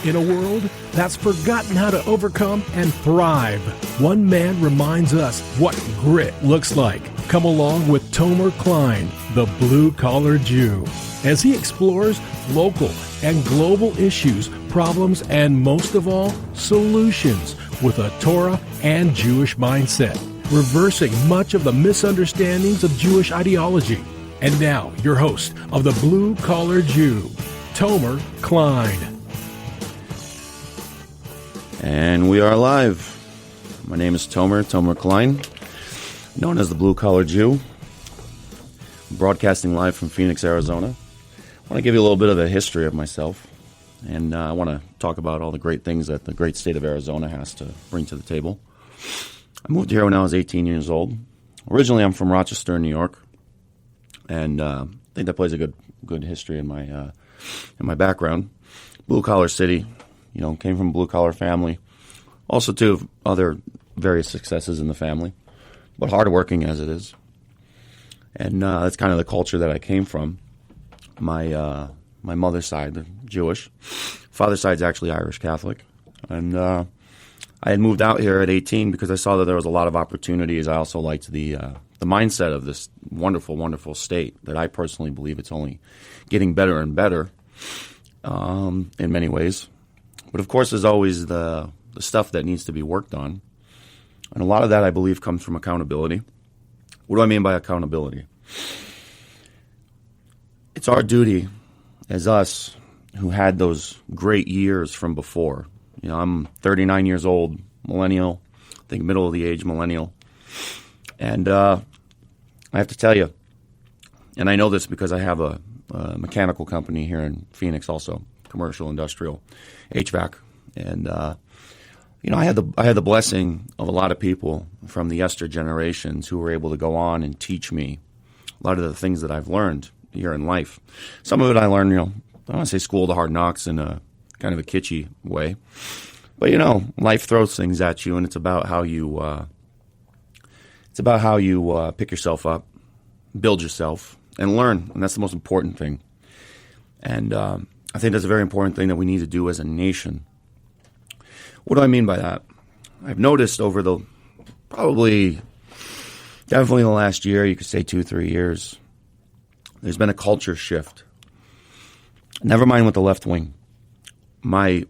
In a world that's forgotten how to overcome and thrive, one man reminds us what grit looks like. Come along with Tomer Klein, the blue-collar Jew, as he explores local and global issues, problems, and most of all, solutions with a Torah and Jewish mindset, reversing much of the misunderstandings of Jewish ideology. And now, your host of the Blue-Collar Jew, Tomer Klein. And we are live. My name is Tomer Klein, known as the Blue Collar Jew, broadcasting live from Phoenix, Arizona. I want to give you a little bit of a history of myself, and I want to talk about all the great things that the great state of Arizona has to bring to the table. I moved here when I was 18 years old. Originally, I'm from Rochester, New York, and I think that plays a good history in my background. Blue collar city. You know, came from a blue-collar family. Also, too, other various successes in the family, but hardworking as it is. And that's kind of the culture that I came from. My mother's side, Jewish. Father's side's actually Irish Catholic. And I had moved out here at 18 because I saw that there was a lot of opportunities. I also liked the mindset of this wonderful, wonderful state that I personally believe it's only getting better and better in many ways. But, of course, there's always the stuff that needs to be worked on. And a lot of that, I believe, comes from accountability. What do I mean by accountability? It's our duty as us who had those great years from before. You know, I'm 39 years old, millennial, I think middle of the age millennial. And I have to tell you, and I know this because I have a mechanical company here in Phoenix also, commercial, industrial, HVAC, and you know, I had the blessing of a lot of people from the yester generations who were able to go on and teach me a lot of the things that I've learned here in life. Some of it I learned, you know, I don't want to say school the hard knocks in a kind of a kitschy way, but you know, life throws things at you, and it's about how you pick yourself up, build yourself, and learn, and that's the most important thing. And I think that's a very important thing that we need to do as a nation. What do I mean by that? I've noticed over definitely the last year, you could say 2-3 years, there's been a culture shift. Never mind with the left wing. My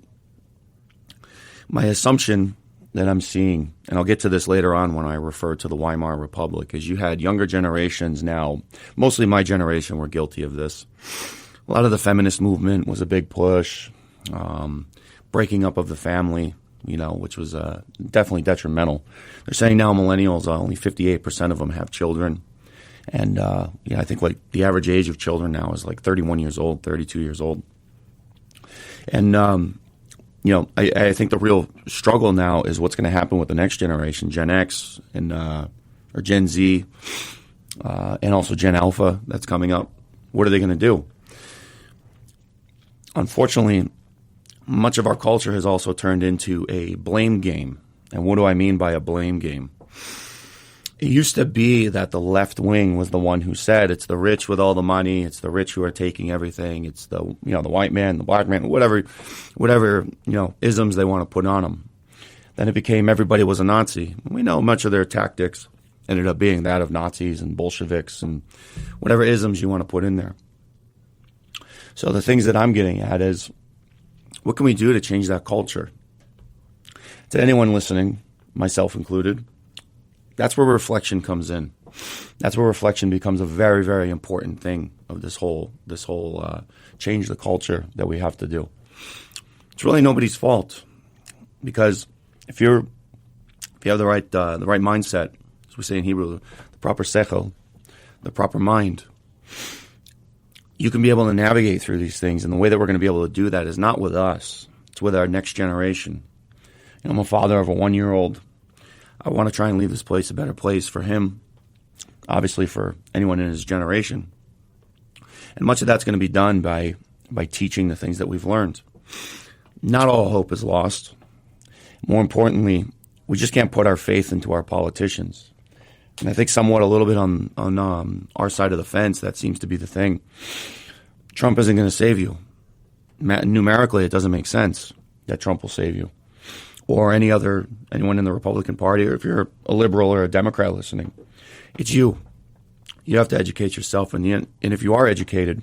assumption that I'm seeing, and I'll get to this later on when I refer to the Weimar Republic, is you had younger generations now, mostly my generation were guilty of this. A lot of the feminist movement was a big push, breaking up of the family, you know, which was definitely detrimental. They're saying now millennials, only 58% of them have children. And, yeah, I think like the average age of children now is like 31 years old, 32 years old. And, you know, I think the real struggle now is what's going to happen with the next generation, Gen X and or Gen Z, and also Gen Alpha that's coming up. What are they going to do? Unfortunately, much of our culture has also turned into a blame game. And what do I mean by a blame game? It used to be that the left wing was the one who said it's the rich with all the money, it's the rich who are taking everything, it's the white man, the black man, whatever isms they want to put on them. Then it became everybody was a Nazi. We know much of their tactics ended up being that of Nazis and Bolsheviks and whatever isms you want to put in there. So the things that I'm getting at is, what can we do to change that culture? To anyone listening, myself included, that's where reflection comes in. That's where reflection becomes a very, very important thing of this whole change the culture that we have to do. It's really nobody's fault, because if you have the right mindset, as we say in Hebrew, the proper sechel, the proper mind, you can be able to navigate through these things. And the way that we're going to be able to do that is not with us. It's with our next generation. You know, I'm a father of a 1-year-old. I want to try and leave this place a better place for him, obviously for anyone in his generation. And much of that's going to be done by teaching the things that we've learned. Not all hope is lost. More importantly, we just can't put our faith into our politicians. And I think somewhat a little bit on our side of the fence, that seems to be the thing. Trump isn't going to save you. Numerically, it doesn't make sense. that Trump will save you, or anyone in the Republican Party, or if you're a liberal or a Democrat listening. It's you. You have to educate yourself, and if you are educated,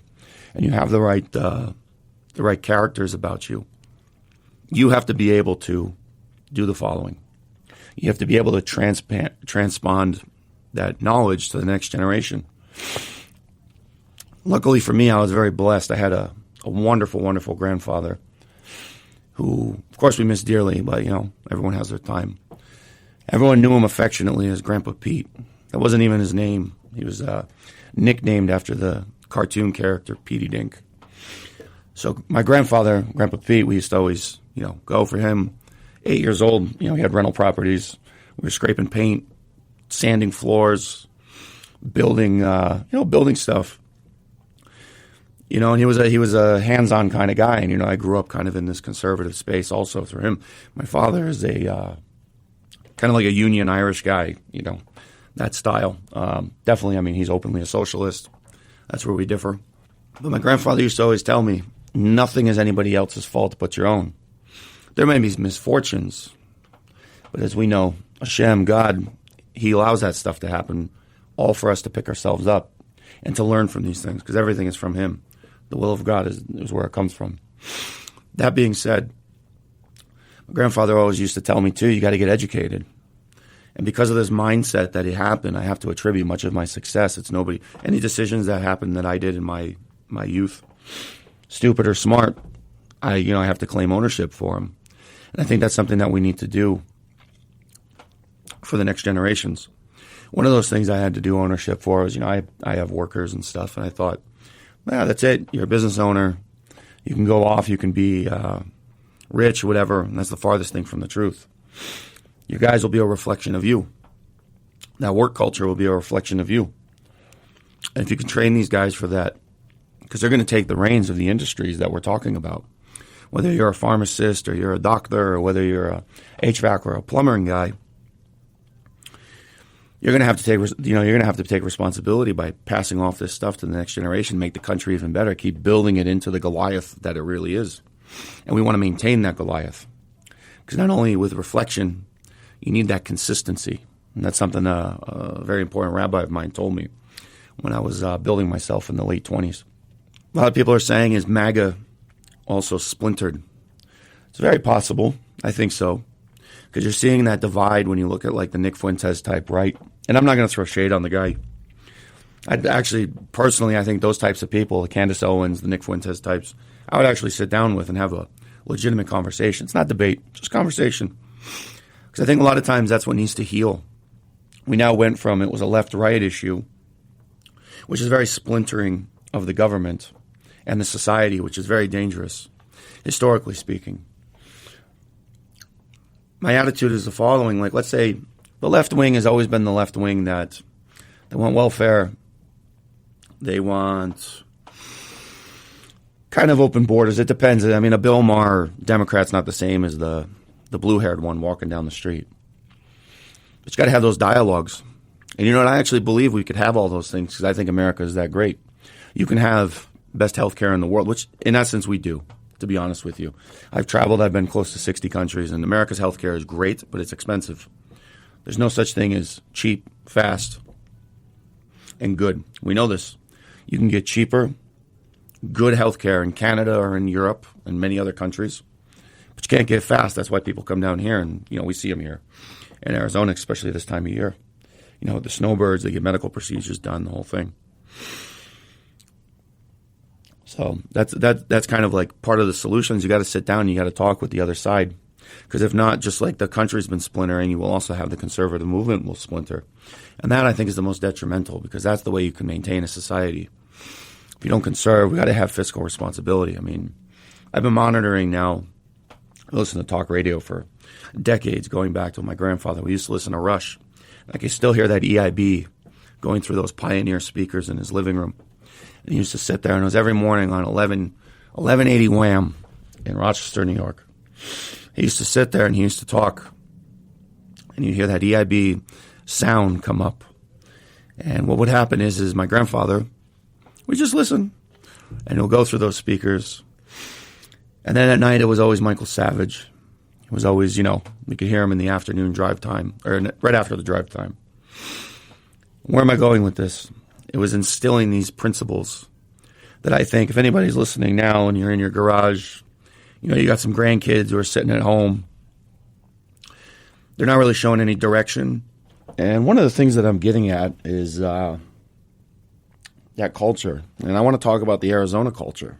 and you have the right characters about you, you have to be able to do the following. You have to be able to transpond that knowledge to the next generation. Luckily for me, I was very blessed. I had a wonderful, wonderful grandfather who, of course, we miss dearly, but, everyone has their time. Everyone knew him affectionately as Grandpa Pete. That wasn't even his name. He was nicknamed after the cartoon character Petey Dink. So my grandfather, Grandpa Pete, we used to always, go for him. 8 years old, he had rental properties. We were scraping paint, sanding floors, building stuff. And he was a hands-on kind of guy. And, I grew up kind of in this conservative space also through him. My father is a kind of like a Union Irish guy, that style. Definitely, he's openly a socialist. That's where we differ. But my grandfather used to always tell me, nothing is anybody else's fault but your own. There may be misfortunes, but as we know, Hashem, God, He allows that stuff to happen, all for us to pick ourselves up and to learn from these things, because everything is from Him. The will of God is where it comes from. That being said, my grandfather always used to tell me, too, you got to get educated. And because of this mindset that it happened, I have to attribute much of my success. It's any decisions that happened that I did in my youth, stupid or smart, I have to claim ownership for them. And I think that's something that we need to do for the next generations. One of those things I had to do ownership for was, I have workers and stuff, and I thought, that's it. You're a business owner. You can go off. You can be rich, whatever, and that's the farthest thing from the truth. Your guys will be a reflection of you. That work culture will be a reflection of you. And if you can train these guys for that, because they're going to take the reins of the industries that we're talking about, whether you're a pharmacist or you're a doctor or whether you're a HVAC or a plumbing guy, you're going to have to take responsibility by passing off this stuff to the next generation, make the country even better, keep building it into the Goliath that it really is. And we want to maintain that Goliath. Because not only with reflection, you need that consistency. And that's something a very important rabbi of mine told me when I was building myself in the late 20s. A lot of people are saying, is MAGA also splintered? It's very possible. I think so. Because you're seeing that divide when you look at like the Nick Fuentes type right. And I'm not going to throw shade on the guy. Personally, I think those types of people, the Candace Owens, the Nick Fuentes types, I would actually sit down with and have a legitimate conversation. It's not debate, just conversation. Because I think a lot of times that's what needs to heal. We now went from it was a left-right issue, which is very splintering of the government and the society, which is very dangerous, historically speaking. My attitude is the following. Like, let's say the left wing has always been the left wing that they want welfare. They want kind of open borders. It depends. I mean, a Bill Maher Democrat's not the same as the blue-haired one walking down the street. But you got to have those dialogues. And you know what? I actually believe we could have all those things because I think America is that great. You can have best health care in the world, which in essence we do, to be honest with you. I've traveled. I've been close to 60 countries, and America's health care is great, but it's expensive. There's no such thing as cheap, fast, and good. We know this. You can get cheaper, good health care in Canada or in Europe and many other countries, but you can't get fast. That's why people come down here, and we see them here in Arizona, especially this time of year. The snowbirds, they get medical procedures done, the whole thing. So that's kind of like part of the solutions. You got to sit down and you got to talk with the other side. Because if not, just like the country's been splintering, you will also have the conservative movement will splinter. And that, I think, is the most detrimental because that's the way you can maintain a society. If you don't conserve, we got to have fiscal responsibility. I mean, I've been monitoring now, I listen to talk radio for decades, going back to my grandfather. We used to listen to Rush. I can still hear that EIB going through those Pioneer speakers in his living room. And he used to sit there, and it was every morning on 1180 Wham in Rochester, New York. He used to sit there and he used to talk, and you'd hear that EIB sound come up. And what would happen is my grandfather would just listen, and he'll go through those speakers, And then at night, it was always Michael Savage. It was always, you could hear him in the afternoon drive time, or right after the drive time. Where am I going with this? It was instilling these principles that I think if anybody's listening now and you're in your garage, you got some grandkids who are sitting at home, they're not really showing any direction. And one of the things that I'm getting at is that culture. And I want to talk about the Arizona culture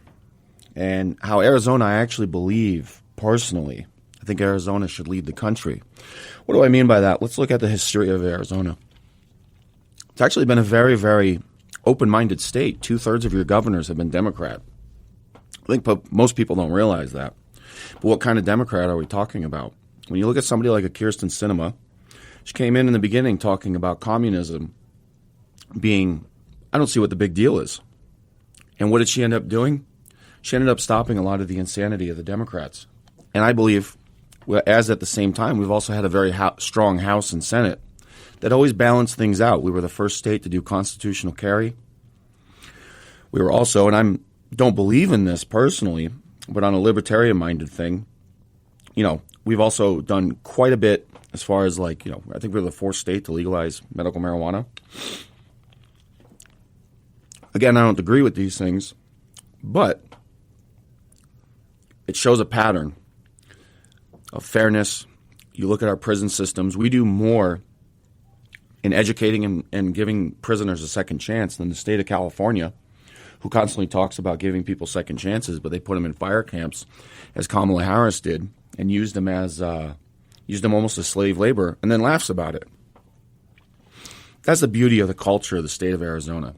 and how Arizona, I actually believe, personally, I think Arizona should lead the country. What do I mean by that? Let's look at the history of Arizona. It's actually been a very, very open-minded state. 2/3 of your governors have been Democrat. I think most people don't realize that. But what kind of Democrat are we talking about? When you look at somebody like a Kyrsten Sinema, she came in the beginning talking about communism being, I don't see what the big deal is. And what did she end up doing? She ended up stopping a lot of the insanity of the Democrats. And I believe, as at the same time, we've also had a very strong House and Senate that always balanced things out. We were the first state to do constitutional carry. We were also, and I don't believe in this personally, but on a libertarian-minded thing, we've also done quite a bit as far as I think we're the fourth state to legalize medical marijuana. Again, I don't agree with these things, but it shows a pattern of fairness. You look at our prison systems, we do more in educating and giving prisoners a second chance than the state of California, who constantly talks about giving people second chances, but they put them in fire camps, as Kamala Harris did, and used them almost as slave labor, and then laughs about it. That's the beauty of the culture of the state of Arizona.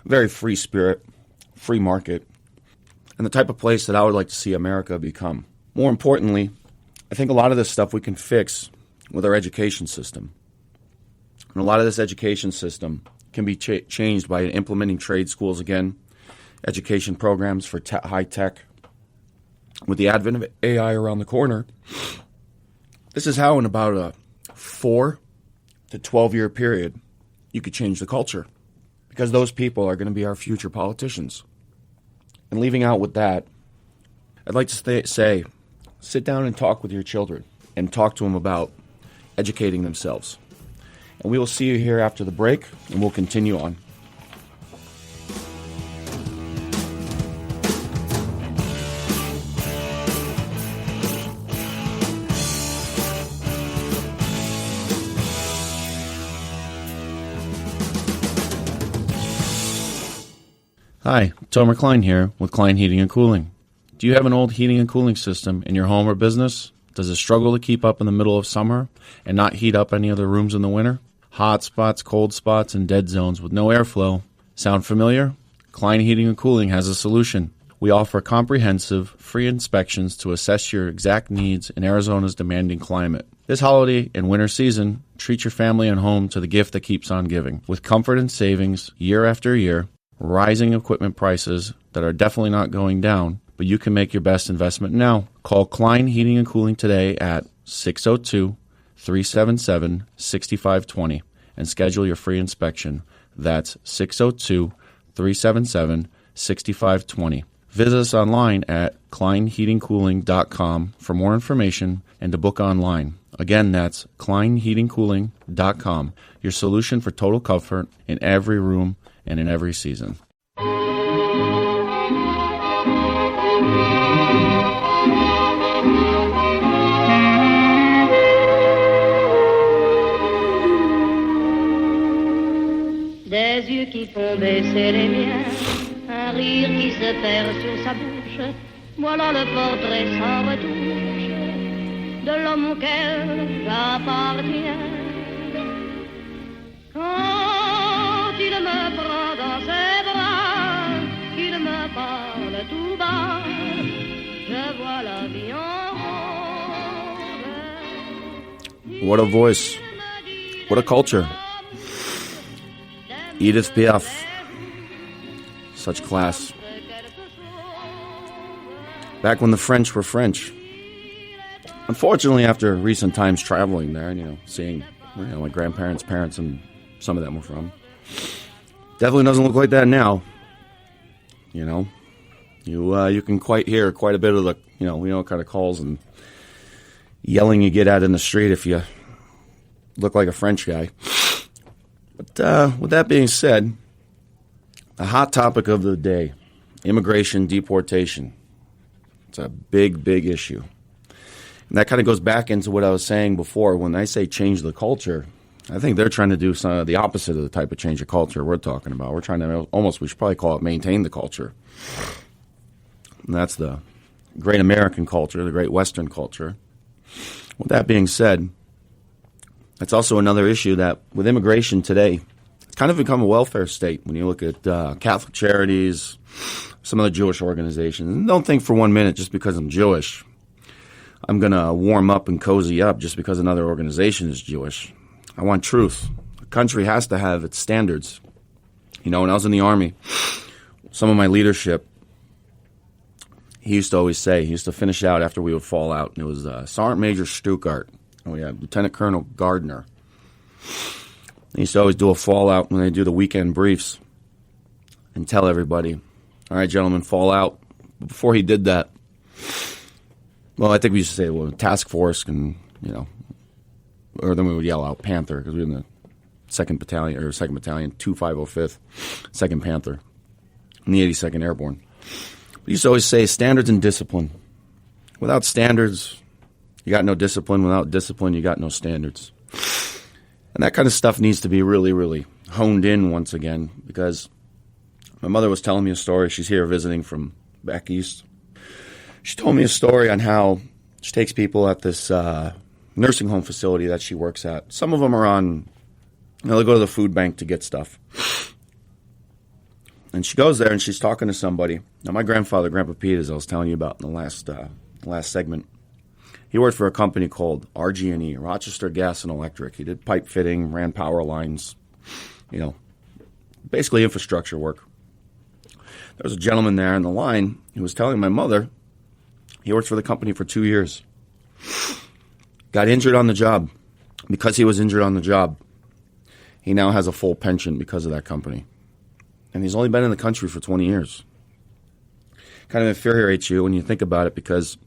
Very free spirit, free market, and the type of place that I would like to see America become. More importantly, I think a lot of this stuff we can fix with our education system. And a lot of this education system can be changed by implementing trade schools again, education programs for high tech. With the advent of AI around the corner, this is how in about a 4 to 12-year period you could change the culture, because those people are going to be our future politicians. And leaving out with that, I'd like to say, sit down and talk with your children and talk to them about educating themselves. And we will see you here after the break, and we'll continue on. Hi, Tomer Klein here with Klein Heating and Cooling. Do you have an old heating and cooling system in your home or business? Does it struggle to keep up in the middle of summer and not heat up any of the rooms in the winter? Hot spots, cold spots, and dead zones with no airflow. Sound familiar? Klein Heating and Cooling has a solution. We offer comprehensive, free inspections to assess your exact needs in Arizona's demanding climate. This holiday and winter season, treat your family and home to the gift that keeps on giving. With comfort and savings year after year, rising equipment prices that are definitely not going down, but you can make your best investment now. Call Klein Heating and Cooling today at 602-377-6520 and schedule your free inspection. That's 602-377-6520. Visit us online at kleinheatingcooling.com for more information and to book online. Again, that's kleinheatingcooling.com, your solution for total comfort in every room and in every season. Des yeux qui font baisser les miens, un rire qui se perd sur sa bouche, voilà le portrait sans retouche de l'homme auquel j'appartiens. Quand il me prend dans ses bras, qu'il me parle tout bas, je vois la vie en rose. What a voice. What a culture. Edith Piaf. Such class. Back when the French were French. Unfortunately, after recent times traveling there and, seeing my grandparents' parents and some of them were from, definitely doesn't look like that now. You You can hear quite a bit of the, what kind of calls and yelling you get at in the street if you look like a French guy. But with that being said, the hot topic of the day, immigration, deportation. It's a big, big issue. And that kind of goes back into what I was saying before. When I say change the culture, I think they're trying to do some of the opposite of the type of change of culture we're talking about. We're trying to we should probably call it maintain the culture. And that's the great American culture, the great Western culture. With that being said, that's also another issue that with immigration today, it's kind of become a welfare state when you look at Catholic Charities, some of the Jewish organizations. And don't think for 1 minute just because I'm Jewish, I'm going to warm up and cozy up just because another organization is Jewish. I want truth. A country has to have its standards. When I was in the Army, some of my leadership, he used to finish out after we would fall out, and it was Sergeant Major Stuckart, and we had Lieutenant Colonel Gardner. He used to always do a fallout when they do the weekend briefs and tell everybody, all right, gentlemen, fall out. But before he did that, well, I think we used to say, well, task force and, or then we would yell out Panther because we were in the 2nd Battalion, 2505th, 2nd Panther, in the 82nd Airborne. We used to always say standards and discipline. Without standards, you got no discipline. Without discipline, you got no standards. And that kind of stuff needs to be really, really honed in once again because my mother was telling me a story. She's here visiting from back east. She told me a story on how she takes people at this nursing home facility that she works at. Some of them are on, they go to the food bank to get stuff. And she goes there and she's talking to somebody. Now, my grandfather, Grandpa Pete, as I was telling you about in the last segment, he worked for a company called RG&E, Rochester Gas and Electric. He did pipe fitting, ran power lines, basically infrastructure work. There was a gentleman there in the line who was telling my mother he worked for the company for 2 years. Got injured on the job. Because he was injured on the job, he now has a full pension because of that company. And he's only been in the country for 20 years. Kind of infuriates you when you think about it because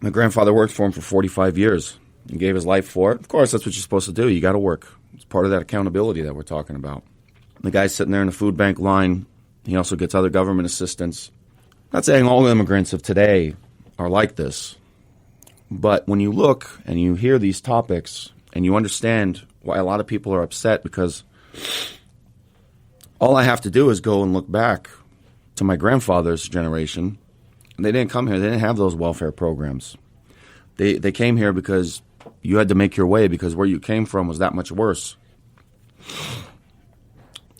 my grandfather worked for him for 45 years and gave his life for it. Of course, that's what you're supposed to do. You got to work. It's part of that accountability that we're talking about. The guy's sitting there in the food bank line. He also gets other government assistance. Not saying all immigrants of today are like this, but when you look and you hear these topics and you understand why a lot of people are upset because all I have to do is go and look back to my grandfather's generation. And they didn't come here. They didn't have those welfare programs. They came here because you had to make your way because where you came from was that much worse.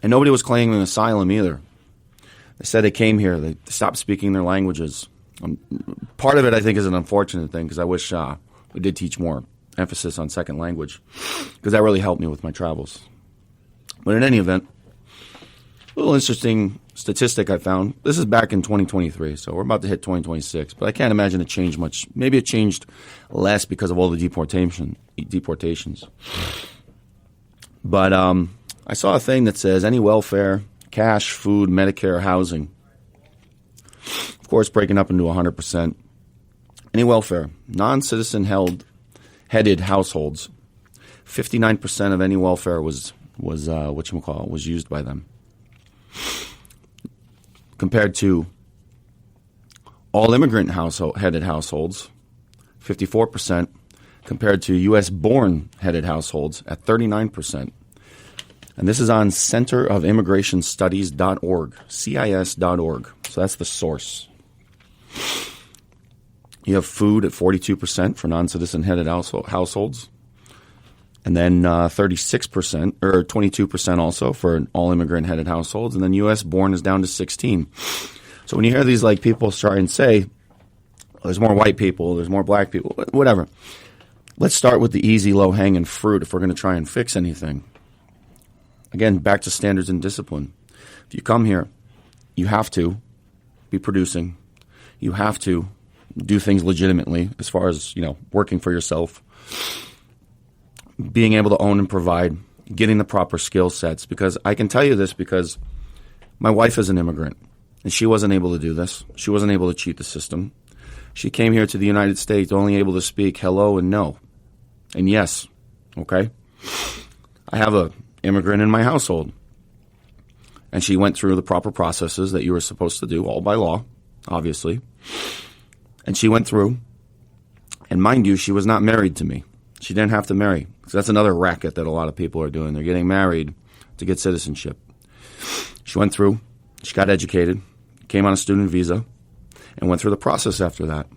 And nobody was claiming asylum either. They said they came here. They stopped speaking their languages. Part of it, I think, is an unfortunate thing because I wish we did teach more emphasis on second language because that really helped me with my travels. But in any event, a little interesting statistic I found. This is back in 2023, so we're about to hit 2026. But I can't imagine it changed much. Maybe it changed less because of all the deportations. But I saw a thing that says any welfare, cash, food, Medicare, housing. Of course, breaking up into 100%. Any welfare, non-citizen headed households. 59% of any welfare was used by them. Compared to all immigrant headed households, 54%, compared to U.S.-born headed households at 39%. And this is on centerofimmigrationstudies.org, CIS.org. So that's the source. You have food at 42% for non-citizen headed households. And then 36% or 22% also for all immigrant headed households. And then U.S. born is down to 16. So when you hear these people try and say, there's more white people, there's more black people, whatever. Let's start with the easy, low-hanging fruit if we're going to try and fix anything. Again, back to standards and discipline. If you come here, you have to be producing. You have to do things legitimately as far as, working for yourself. Being able to own and provide, getting the proper skill sets. Because I can tell you this because my wife is an immigrant. And she wasn't able to do this. She wasn't able to cheat the system. She came here to the United States only able to speak hello and no. And yes, okay? I have a immigrant in my household. And she went through the proper processes that you were supposed to do, all by law, obviously. And she went through. And mind you, she was not married to me. She didn't have to marry. So that's another racket that a lot of people are doing. They're getting married to get citizenship. She went through. She got educated, came on a student visa, and went through the process after that.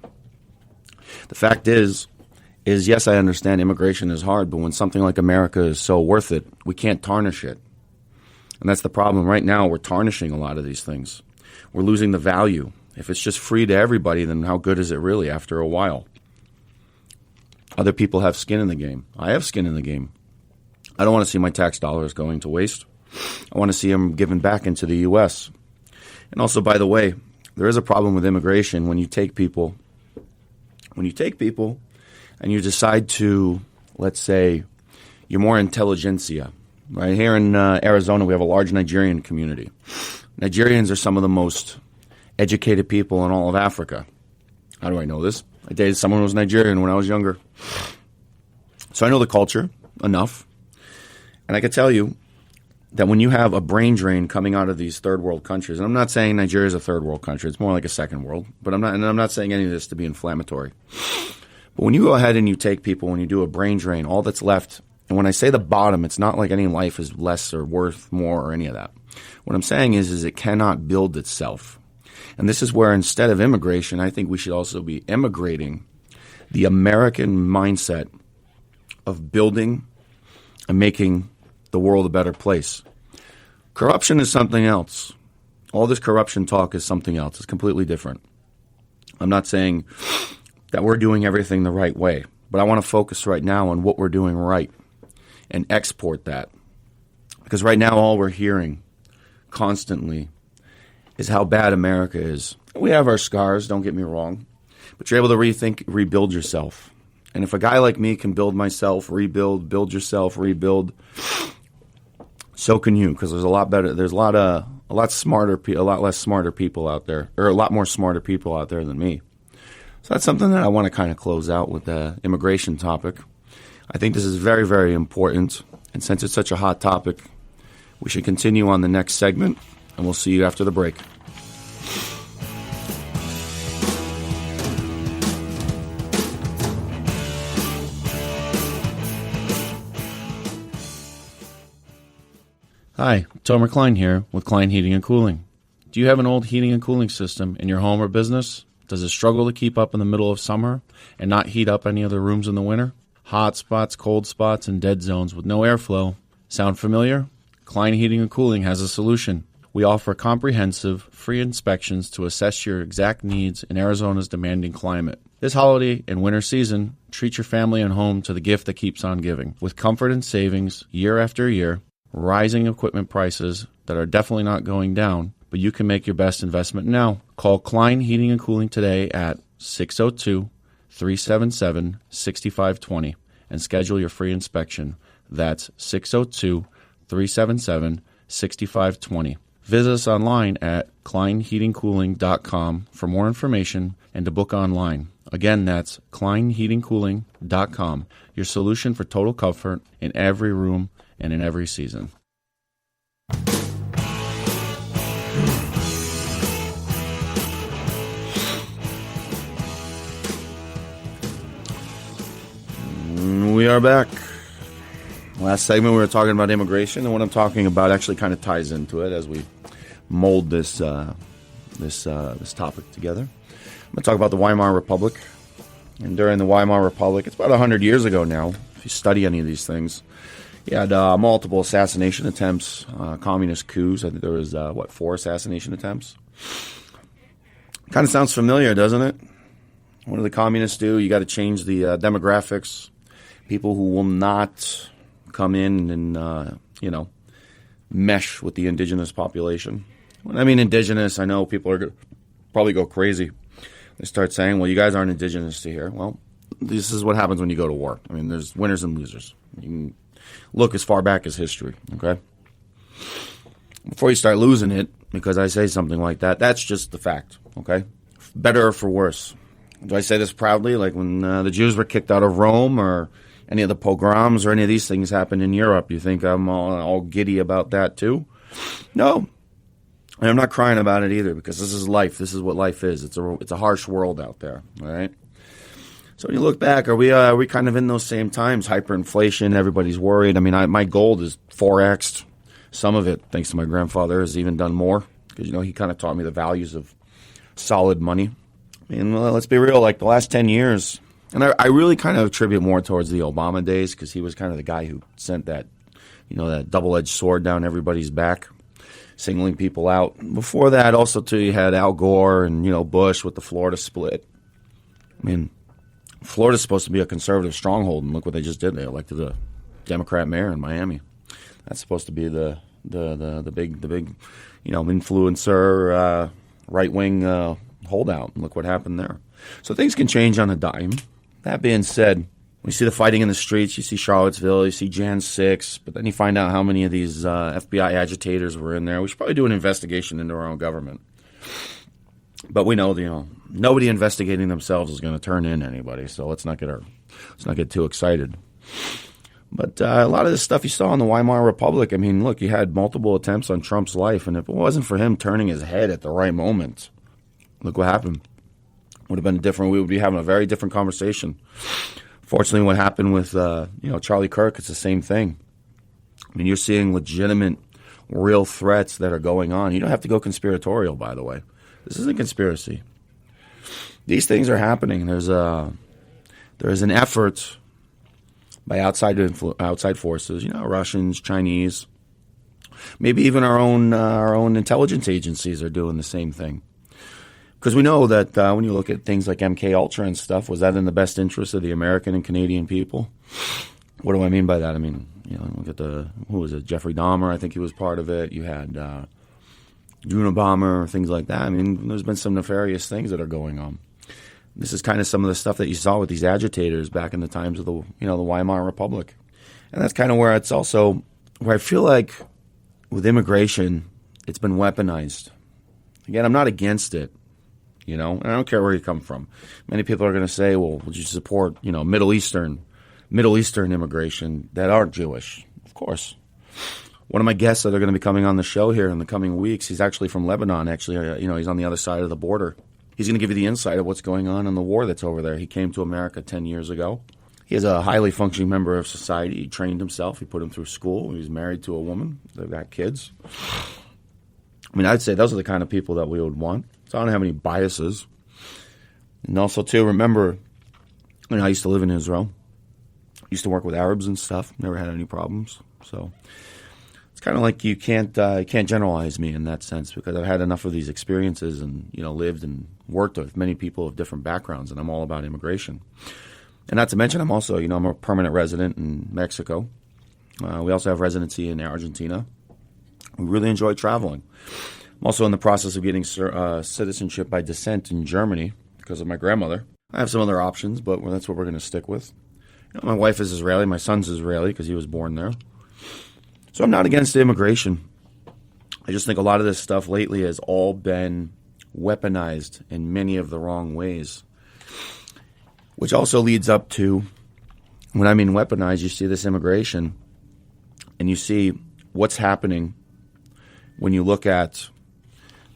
The fact is yes, I understand immigration is hard, but when something like America is so worth it, we can't tarnish it. And that's the problem. Right now, we're tarnishing a lot of these things. We're losing the value. If it's just free to everybody, then how good is it really after a while? Other people have skin in the game. I have skin in the game. I don't want to see my tax dollars going to waste. I want to see them given back into the U.S. And also, by the way, there is a problem with immigration when you take people and you decide to, let's say, you're more intelligentsia. Right here in Arizona, we have a large Nigerian community. Nigerians are some of the most educated people in all of Africa. How do I know this? I dated someone who was Nigerian when I was younger. So I know the culture enough. And I can tell you that when you have a brain drain coming out of these third world countries, and I'm not saying Nigeria is a third world country, it's more like a second world, but I'm not saying any of this to be inflammatory. But when you go ahead and you take people, when you do a brain drain, all that's left, and when I say the bottom, it's not like any life is less or worth more or any of that. What I'm saying is it cannot build itself. And this is where instead of immigration, I think we should also be immigrating the American mindset of building and making the world a better place. Corruption is something else. All this corruption talk is something else. It's completely different. I'm not saying that we're doing everything the right way, but I want to focus right now on what we're doing right and export that. Because right now all we're hearing constantly is how bad America is. We have our scars, don't get me wrong, but you're able to rebuild yourself. And if a guy like me can build myself, build yourself, rebuild, so can you, because there's a lot better. There's a lot less smarter people out there, or a lot more smarter people out there than me. So that's something that I want to kind of close out with the immigration topic. I think this is very, very important, and since it's such a hot topic, we should continue on the next segment, and we'll see you after the break. Hi, Tomer Klein here with Klein Heating and Cooling. Do you have an old heating and cooling system in your home or business? Does it struggle to keep up in the middle of summer and not heat up any of the rooms in the winter? Hot spots, cold spots, and dead zones with no airflow. Sound familiar? Klein Heating and Cooling has a solution. We offer comprehensive, free inspections to assess your exact needs in Arizona's demanding climate. This holiday and winter season, treat your family and home to the gift that keeps on giving. With comfort and savings year after year, rising equipment prices that are definitely not going down, but you can make your best investment now. Call Klein Heating and Cooling today at 602-377-6520 and schedule your free inspection. That's 602-377-6520. Visit us online at kleinheatingcooling.com for more information and to book online. Again, that's kleinheatingcooling.com, your solution for total comfort in every room and in every season. We are back. Last segment we were talking about immigration, and what I'm talking about actually kind of ties into it as we mold this topic together. I'm going to talk about the Weimar Republic. And during the Weimar Republic, it's about 100 years ago now, if you study any of these things, you had multiple assassination attempts, communist coups. I think there was, 4 assassination attempts? Kind of sounds familiar, doesn't it? What do the communists do? You got to change the demographics. People who will not come in and, mesh with the indigenous population. When I mean indigenous, I know people are going to probably go crazy. They start saying, well, you guys aren't indigenous to here. Well, this is what happens when you go to war. I mean, there's winners and losers. You can look as far back as history, okay? before you start losing it because I say something like that, that's just the fact, okay? Better or for worse. Do I say this proudly? Like when the Jews were kicked out of Rome or any of the pogroms or any of these things happened in Europe, you think I'm all giddy about that too? No. And I'm not crying about it either because this is life. This is what life is. It's a harsh world out there, all right? So when you look back, are we kind of in those same times? Hyperinflation, everybody's worried. I mean, my gold is 4x'd. Some of it, thanks to my grandfather, has even done more because, he kind of taught me the values of solid money. I mean, well, let's be real, like the last 10 years, and I really kind of attribute more towards the Obama days because he was kind of the guy who sent that, that double-edged sword down everybody's back, singling people out. Before that, also, too, you had Al Gore and, Bush with the Florida split. I mean, Florida's supposed to be a conservative stronghold, and look what they just did. They elected a Democrat mayor in Miami. That's supposed to be the big influencer, right-wing holdout. And look what happened there. So things can change on a dime. That being said, when you see the fighting in the streets, you see Charlottesville, you see Jan 6, but then you find out how many of these FBI agitators were in there. We should probably do an investigation into our own government. But we know, nobody investigating themselves is going to turn in anybody. So let's not get too excited. But a lot of this stuff you saw in the Weimar Republic, I mean, look, you had multiple attempts on Trump's life, and if it wasn't for him turning his head at the right moment, look what happened. Would have been different. We would be having a very different conversation. Fortunately, what happened with Charlie Kirk, it's the same thing. I mean, you're seeing legitimate, real threats that are going on. You don't have to go conspiratorial, by the way. This isn't conspiracy. These things are happening. There's an effort by outside forces, Russians, Chinese, maybe even our own intelligence agencies are doing the same thing. Because we know that when you look at things like MK Ultra and stuff, was that in the best interest of the American and Canadian people? What do I mean by that? I mean, look at who was it? Jeffrey Dahmer, I think he was part of it. You had Unabomber, things like that. I mean, there's been some nefarious things that are going on. This is kind of some of the stuff that you saw with these agitators back in the times of the Weimar Republic. And that's kind of where it's also, where I feel like with immigration, it's been weaponized. Again, I'm not against it, and I don't care where you come from. Many people are going to say, well, would you support, Middle Eastern immigration that aren't Jewish? Of course. One of my guests that are going to be coming on the show here in the coming weeks, he's actually from Lebanon, actually. He's on the other side of the border. He's going to give you the insight of what's going on in the war that's over there. He came to America 10 years ago. He is a highly functioning member of society. He trained himself. He put him through school. He's married to a woman. They've got kids. I mean, I'd say those are the kind of people that we would want. So I don't have any biases. And also, too, remember, I used to live in Israel. I used to work with Arabs and stuff. Never had any problems. So it's kind of like you can't generalize me in that sense because I've had enough of these experiences and, lived and worked with many people of different backgrounds, and I'm all about immigration. And not to mention, I'm also, I'm a permanent resident in Mexico. We also have residency in Argentina. We really enjoy traveling. I'm also in the process of getting citizenship by descent in Germany because of my grandmother. I have some other options, but that's what we're going to stick with. My wife is Israeli. My son's Israeli because he was born there. So I'm not against immigration. I just think a lot of this stuff lately has all been weaponized in many of the wrong ways. Which also leads up to, when I mean weaponized, you see this immigration and you see what's happening when you look at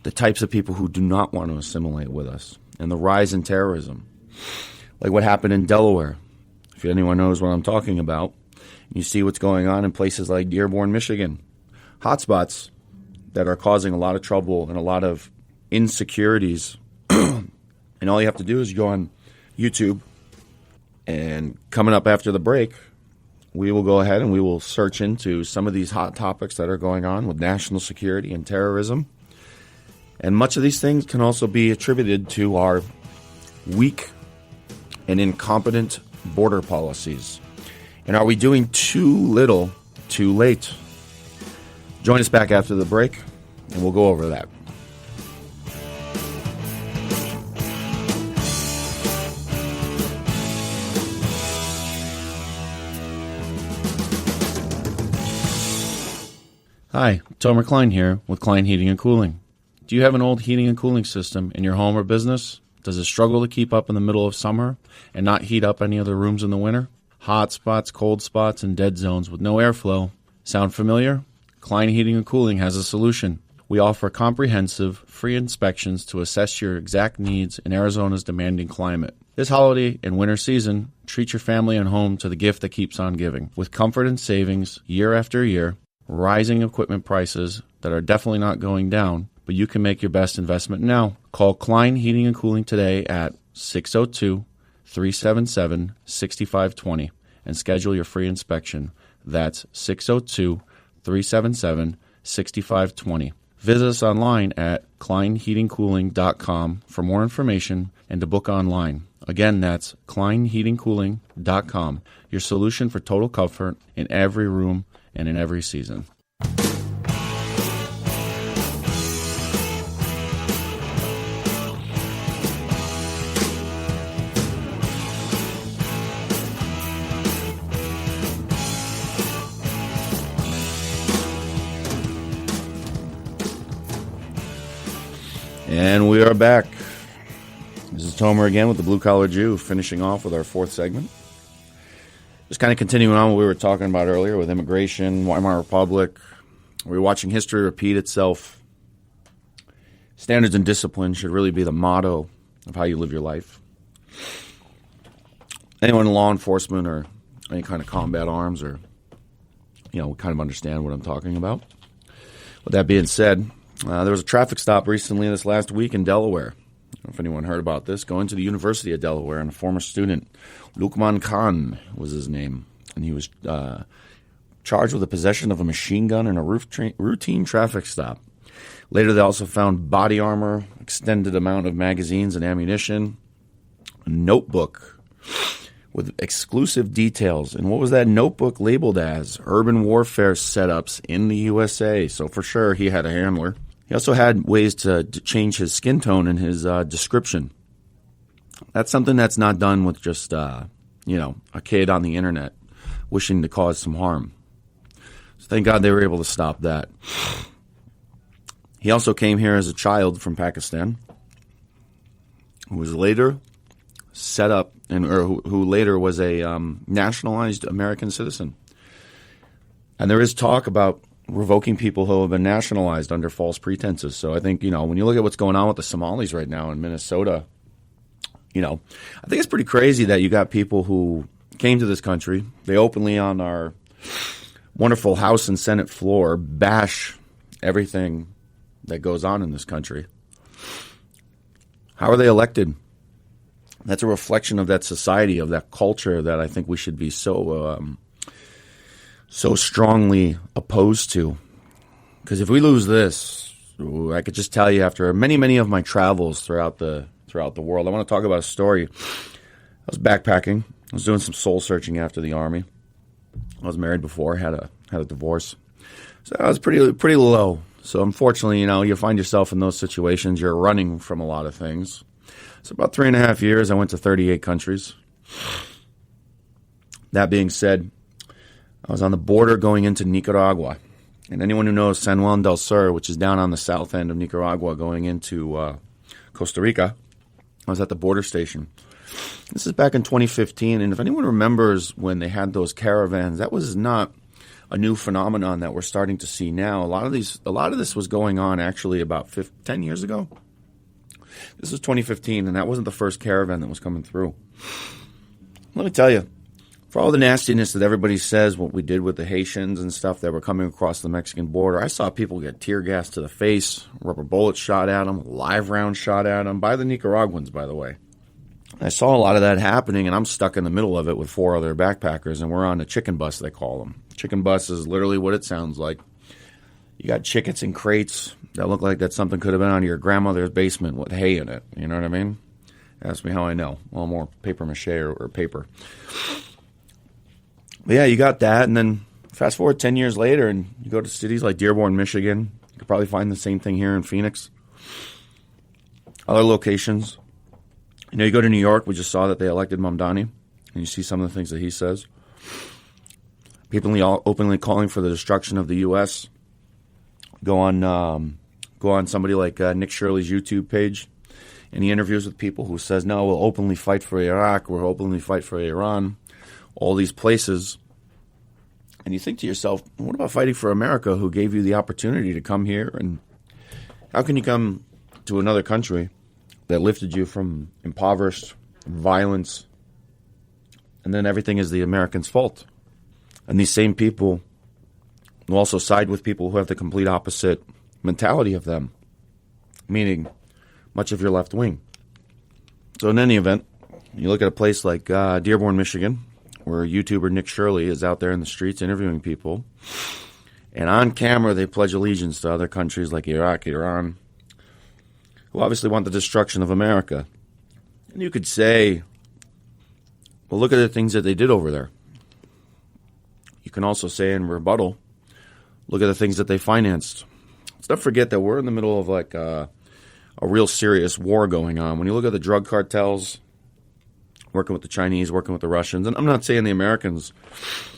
the types of people who do not want to assimilate with us and the rise in terrorism. Like what happened in Delaware, if anyone knows what I'm talking about. You see what's going on in places like Dearborn, Michigan. Hotspots that are causing a lot of trouble and a lot of insecurities. And all you have to do is go on YouTube. And coming up after the break, we will go ahead and we will search into some of these hot topics that are going on with national security and terrorism. And much of these things can also be attributed to our weak and incompetent border policies. And are we doing too little, too late? Join us back after the break, and we'll go over that. Hi, Tomer Klein here with Klein Heating and Cooling. Do you have an old heating and cooling system in your home or business? Does it struggle to keep up in the middle of summer and not heat up any of the rooms in the winter? Hot spots, cold spots, and dead zones with no airflow. Sound familiar? Klein Heating and Cooling has a solution. We offer comprehensive, free inspections to assess your exact needs in Arizona's demanding climate. This holiday and winter season, treat your family and home to the gift that keeps on giving. With comfort and savings year after year, rising equipment prices that are definitely not going down, but you can make your best investment now. Call Klein Heating and Cooling today at 602-377-6520 and schedule your free inspection. That's 602-377-6520. Visit us online at kleinheatingcooling.com for more information and to book online. Again, that's kleinheatingcooling.com, your solution for total comfort in every room and in every season. And we are back. This is Tomer again with the Blue Collar Jew, finishing off with our fourth segment. Just kind of continuing on what we were talking about earlier with immigration, Weimar Republic. We're watching history repeat itself. Standards and discipline should really be the motto of how you live your life. Anyone in law enforcement or any kind of combat arms or, kind of understand what I'm talking about. With that being said, there was a traffic stop recently this last week in Delaware. I don't know if anyone heard about this. Going to the University of Delaware, and a former student, Luqman Khan was his name, and he was charged with the possession of a machine gun in a routine traffic stop. Later, they also found body armor, extended amount of magazines and ammunition, a notebook with exclusive details. And what was that notebook labeled as? Urban warfare setups in the USA. So for sure, he had a handler. He also had ways to change his skin tone in his description. That's something that's not done with just, a kid on the internet wishing to cause some harm. So thank God they were able to stop that. He also came here as a child from Pakistan, who was later set up, who later was a nationalized American citizen. And there is talk about revoking people who have been nationalized under false pretenses. So I think, when you look at what's going on with the Somalis right now in Minnesota, I think it's pretty crazy that you got people who came to this country. They openly on our wonderful House and Senate floor bash everything that goes on in this country. How are they elected? That's a reflection of that society, of that culture that I think we should be so strongly opposed to. Because if we lose this, I could just tell you after many, many of my travels throughout the world, I want to talk about a story. I was backpacking. I was doing some soul searching after the Army. I was married before, had a divorce. So I was pretty low. So unfortunately, you find yourself in those situations. You're running from a lot of things. So about 3.5 years, I went to 38 countries. That being said, I was on the border going into Nicaragua. And anyone who knows San Juan del Sur, which is down on the south end of Nicaragua going into Costa Rica, I was at the border station. This is back in 2015. And if anyone remembers when they had those caravans, that was not a new phenomenon that we're starting to see now. A lot of this was going on actually about 10 years ago. This was 2015, and that wasn't the first caravan that was coming through. Let me tell you, for all the nastiness that everybody says, what we did with the Haitians and stuff that were coming across the Mexican border, I saw people get tear gas to the face, rubber bullets shot at them, live rounds shot at them, by the Nicaraguans, by the way. I saw a lot of that happening, and I'm stuck in the middle of it with 4 other backpackers, and we're on a chicken bus, they call them. Chicken bus is literally what it sounds like. You got chickens in crates that look like that something could have been on your grandmother's basement with hay in it. You know what I mean? Ask me how I know. Well, more paper mache or paper. But yeah, you got that, and then fast forward 10 years later, and you go to cities like Dearborn, Michigan. You could probably find the same thing here in Phoenix. Other locations. You go to New York, we just saw that they elected Mamdani, and you see some of the things that he says. People openly calling for the destruction of the U.S. go on somebody like Nick Shirley's YouTube page, and he interviews with people who says, no, we'll openly fight for Iraq, we'll openly fight for Iran, all these places. And you think to yourself, what about fighting for America, who gave you the opportunity to come here? And how can you come to another country that lifted you from impoverished violence, and then everything is the Americans' fault? And these same people will also side with people who have the complete opposite mentality of them, meaning much of your left wing. So in any event, you look at a place like Dearborn, Michigan, where YouTuber Nick Shirley is out there in the streets interviewing people, and on camera they pledge allegiance to other countries like Iraq, Iran, who obviously want the destruction of America. And you could say, well, look at the things that they did over there. You can also say in rebuttal, look at the things that they financed. Let's not forget that we're in the middle of like a real serious war going on. When you look at the drug cartels, working with the Chinese, working with the Russians, and I'm not saying the Americans,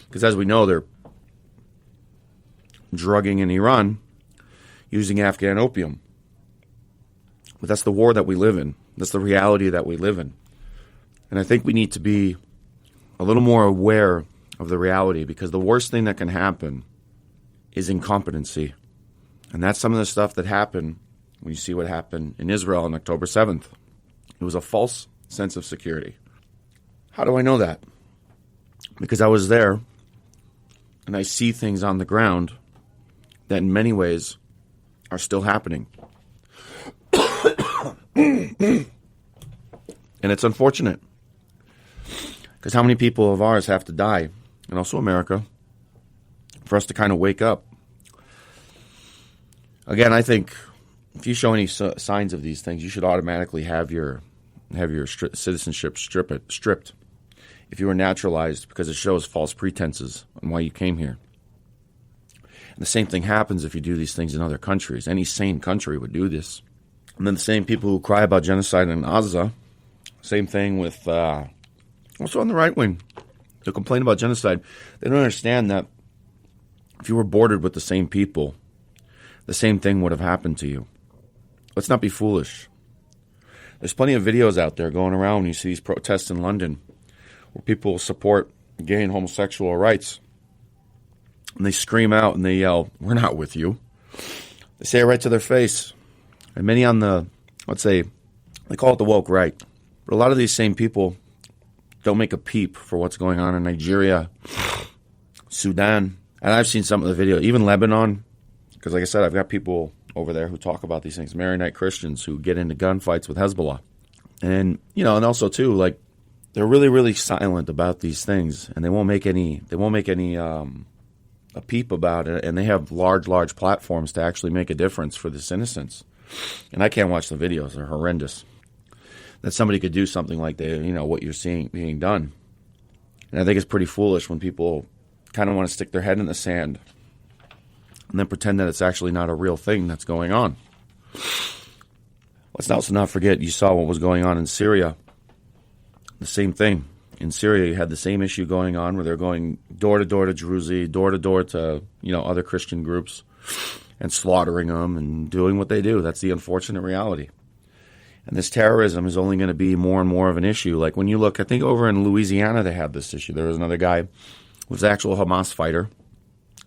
because as we know, they're drugging in Iran using Afghan opium. But that's the war that we live in. That's the reality that we live in. And I think we need to be a little more aware of the reality, because the worst thing that can happen is incompetency. And that's some of the stuff that happened when you see what happened in Israel on October 7th. It was a false sense of security. How do I know that? Because I was there, and I see things on the ground that in many ways are still happening. And it's unfortunate, because how many people of ours have to die, and also America, for us to kind of wake up? Again, I think if you show any signs of these things, you should automatically have your citizenship stripped. If you were naturalized, because it shows false pretenses on why you came here. And the same thing happens if you do these things in other countries. Any sane country would do this. And then the same people who cry about genocide in Gaza, same thing with also on the right wing. They'll complain about genocide. They don't understand that if you were bordered with the same people, the same thing would have happened to you. Let's not be foolish. There's plenty of videos out there going around when you see these protests in London where people support gay and homosexual rights. And they scream out and they yell, "We're not with you." They say it right to their face. And many on the, let's say, they call it the woke right. But a lot of these same people don't make a peep for what's going on in Nigeria, Sudan. And I've seen some of the video, even Lebanon, because like I said, I've got people over there who talk about these things, Maronite Christians who get into gunfights with Hezbollah. And, you know, and also too, like, they're really, really silent about these things, and they won't make any a peep about it, and they have large platforms to actually make a difference for this innocence. And I can't watch the videos. They're horrendous. That somebody could do something like what you're seeing being done. And I think it's pretty foolish when people kind of want to stick their head in the sand and then pretend that it's actually not a real thing that's going on. Let's also not forget, you saw what was going on in Syria. The same thing. In Syria, you had the same issue going on where they're going door to door to Druze, door to door to other Christian groups, and slaughtering them and doing what they do. That's the unfortunate reality. And this terrorism is only going to be more and more of an issue. Like when you look, I think over in Louisiana they had this issue. There was another guy who was an actual Hamas fighter.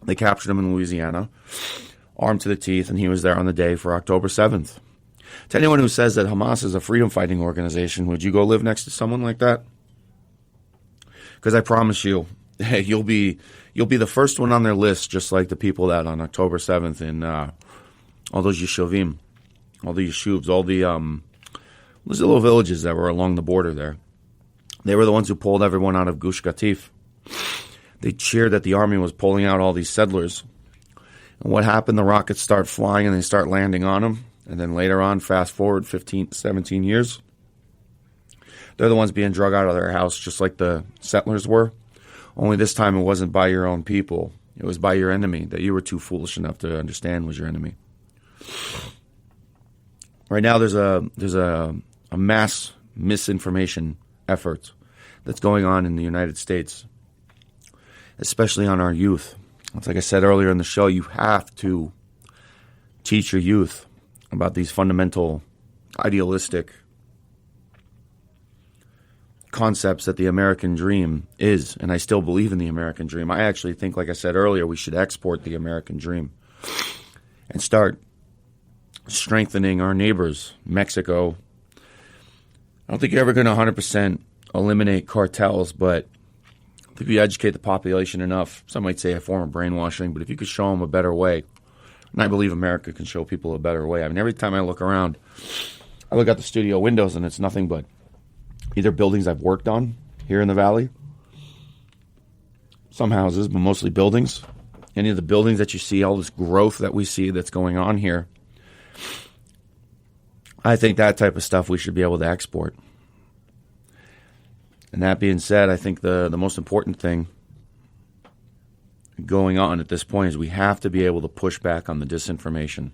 They captured him in Louisiana, armed to the teeth, and he was there on the day for October 7th. To anyone who says that Hamas is a freedom-fighting organization, would you go live next to someone like that? Because I promise you, you'll be the first one on their list, just like the people that on October 7th in all those yeshuvim, all the yeshuvs, all the those little villages that were along the border there. They were the ones who pulled everyone out of Gush Katif. They cheered that the army was pulling out all these settlers. And what happened? The rockets start flying and they start landing on them. And then later on, fast forward 15, 17 years, they're the ones being drug out of their house just like the settlers were. Only this time it wasn't by your own people. It was by your enemy that you were too foolish enough to understand was your enemy. Right now there's a mass misinformation effort that's going on in the United States, especially on our youth. It's like I said earlier in the show, you have to teach your youth about these fundamental idealistic concepts that the American dream is. And I still believe in the American dream. I actually think, like I said earlier, we should export the American dream and start strengthening our neighbors. Mexico. I don't think you're ever going to 100% eliminate cartels, but if you educate the population enough, some might say a form of brainwashing, but if you could show them a better way, and I believe America can show people a better way. I mean, every time I look around, I look out the studio windows and it's nothing but either buildings I've worked on here in the valley, some houses, but mostly buildings. Any of the buildings that you see, all this growth that we see that's going on here, I think that type of stuff we should be able to export. And that being said, I think the most important thing going on at this point is we have to be able to push back on the disinformation.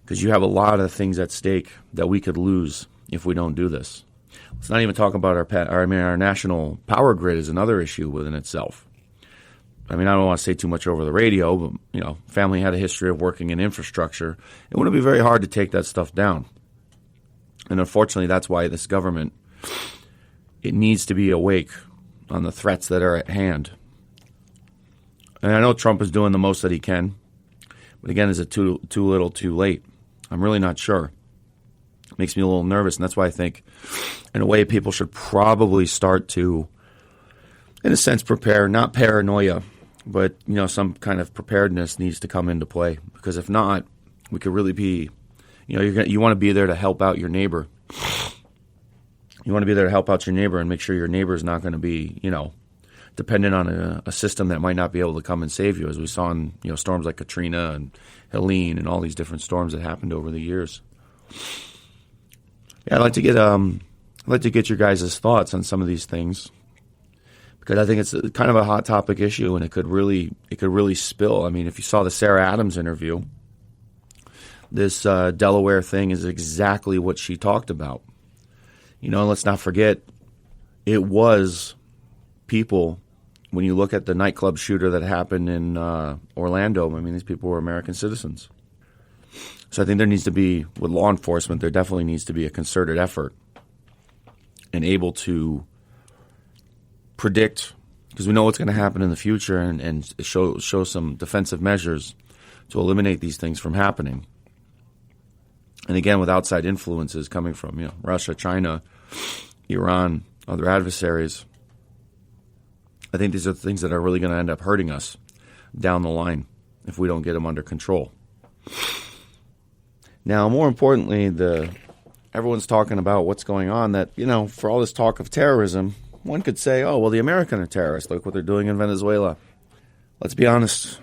Because you have a lot of things at stake that we could lose if we don't do this. Let's not even talk about our national power grid is another issue within itself. I mean, I don't want to say too much over the radio, but, family had a history of working in infrastructure. It wouldn't be very hard to take that stuff down. And unfortunately, that's why this government, it needs to be awake on the threats that are at hand. And I know Trump is doing the most that he can, but again, is it too little, too late? I'm really not sure. It makes me a little nervous, and that's why I think, in a way, people should probably start to, in a sense, prepare, not paranoia, but some kind of preparedness needs to come into play. Because if not, we could really be, you want to be there to help out your neighbor. You want to be there to help out your neighbor and make sure your neighbor is not going to be, dependent on a system that might not be able to come and save you, as we saw in storms like Katrina and Helene and all these different storms that happened over the years. Yeah, I'd like to get your guys' thoughts on some of these things, because I think it's kind of a hot topic issue, and it could really spill. I mean, if you saw the Sarah Adams interview, this Delaware thing is exactly what she talked about. Let's not forget, it was people. When you look at the nightclub shooter that happened in Orlando, I mean, these people were American citizens. So I think there needs to be, with law enforcement, there definitely needs to be a concerted effort and able to predict, because we know what's going to happen in the future, and show some defensive measures to eliminate these things from happening. And again, with outside influences coming from Russia, China, Iran, other adversaries, I think these are the things that are really going to end up hurting us down the line if we don't get them under control. Now, more importantly, everyone's talking about what's going on, that, for all this talk of terrorism, one could say, oh, well, the Americans are terrorists. Look what they're doing in Venezuela. Let's be honest.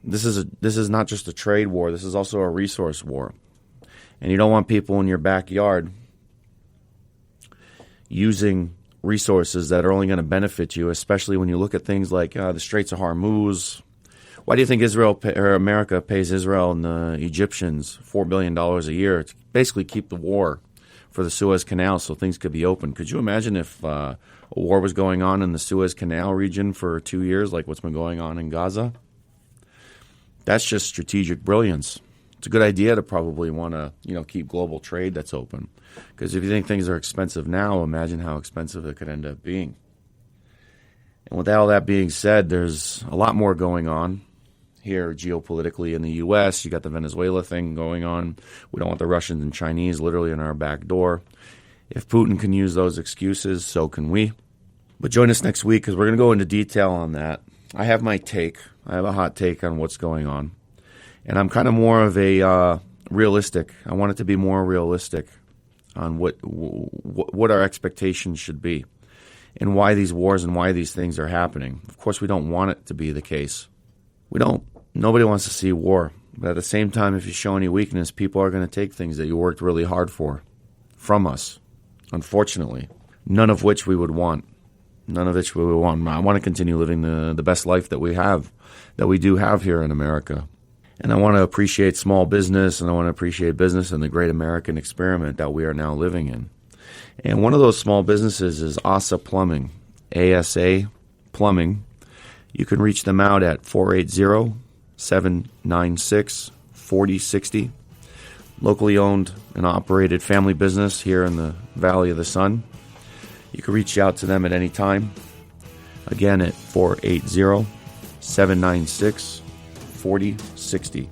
This is not just a trade war. This is also a resource war. And you don't want people in your backyard using resources that are only going to benefit you, especially when you look at things like the Straits of Hormuz. Why do you think America pays Israel and the Egyptians $4 billion a year to basically keep the war for the Suez Canal so things could be open? Could you imagine if a war was going on in the Suez Canal region for 2 years, like what's been going on in Gaza? That's just strategic brilliance. It's a good idea to probably want to, keep global trade that's open. Because if you think things are expensive now, imagine how expensive it could end up being. And with all that being said, there's a lot more going on here geopolitically in the U.S. You got the Venezuela thing going on. We don't want the Russians and Chinese literally in our back door. If Putin can use those excuses, so can we. But join us next week, because we're going to go into detail on that. I have my take. I have a hot take on what's going on. And I'm kind of more of a realistic. I want it to be more realistic on what our expectations should be and why these wars and why these things are happening. Of course, we don't want it to be the case. We don't. Nobody wants to see war. But at the same time, if you show any weakness, people are going to take things that you worked really hard for from us, unfortunately, none of which we would want. None of which we would want. I want to continue living the best life that we do have here in America. And I want to appreciate small business, and I want to appreciate business and the great American experiment that we are now living in. And one of those small businesses is ASA Plumbing, ASA Plumbing. You can reach them out at 480-796-4999. 4060. Locally owned and operated family business here in the Valley of the Sun. You can reach out to them at any time. Again, at 480-796-4060.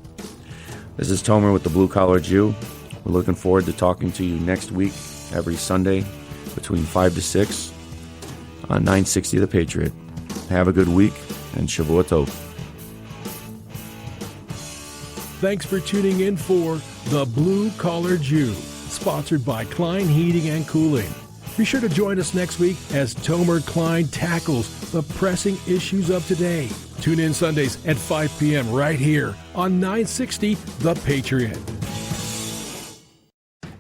This is Tomer with the Blue Collar Jew. We're looking forward to talking to you next week, every Sunday, between 5 to 6 on 960 The Patriot. Have a good week, and Shavua Tov. Thanks for tuning in for The Blue Collar Jew, sponsored by Klein Heating and Cooling. Be sure to join us next week as Tomer Klein tackles the pressing issues of today. Tune in Sundays at 5 p.m. right here on 960 The Patriot.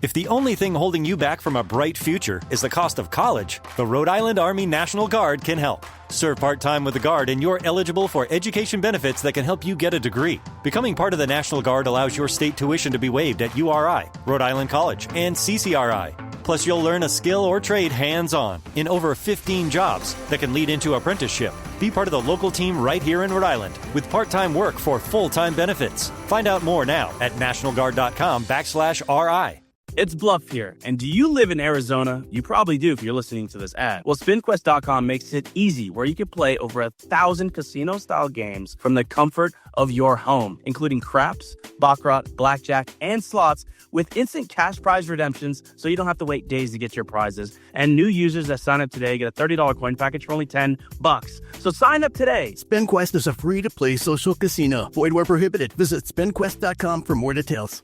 If the only thing holding you back from a bright future is the cost of college, the Rhode Island Army National Guard can help. Serve part-time with the Guard and you're eligible for education benefits that can help you get a degree. Becoming part of the National Guard allows your state tuition to be waived at URI, Rhode Island College, and CCRI. Plus, you'll learn a skill or trade hands-on in over 15 jobs that can lead into apprenticeship. Be part of the local team right here in Rhode Island with part-time work for full-time benefits. Find out more now at nationalguard.com/RI. It's Bluff here, and do you live in Arizona? You probably do if you're listening to this ad. Well, SpinQuest.com makes it easy, where you can play over 1,000 casino-style games from the comfort of your home, including craps, baccarat, blackjack, and slots, with instant cash prize redemptions, so you don't have to wait days to get your prizes. And new users that sign up today get a $30 coin package for only $10. So sign up today. SpinQuest is a free-to-play social casino. Void where prohibited. Visit SpinQuest.com for more details.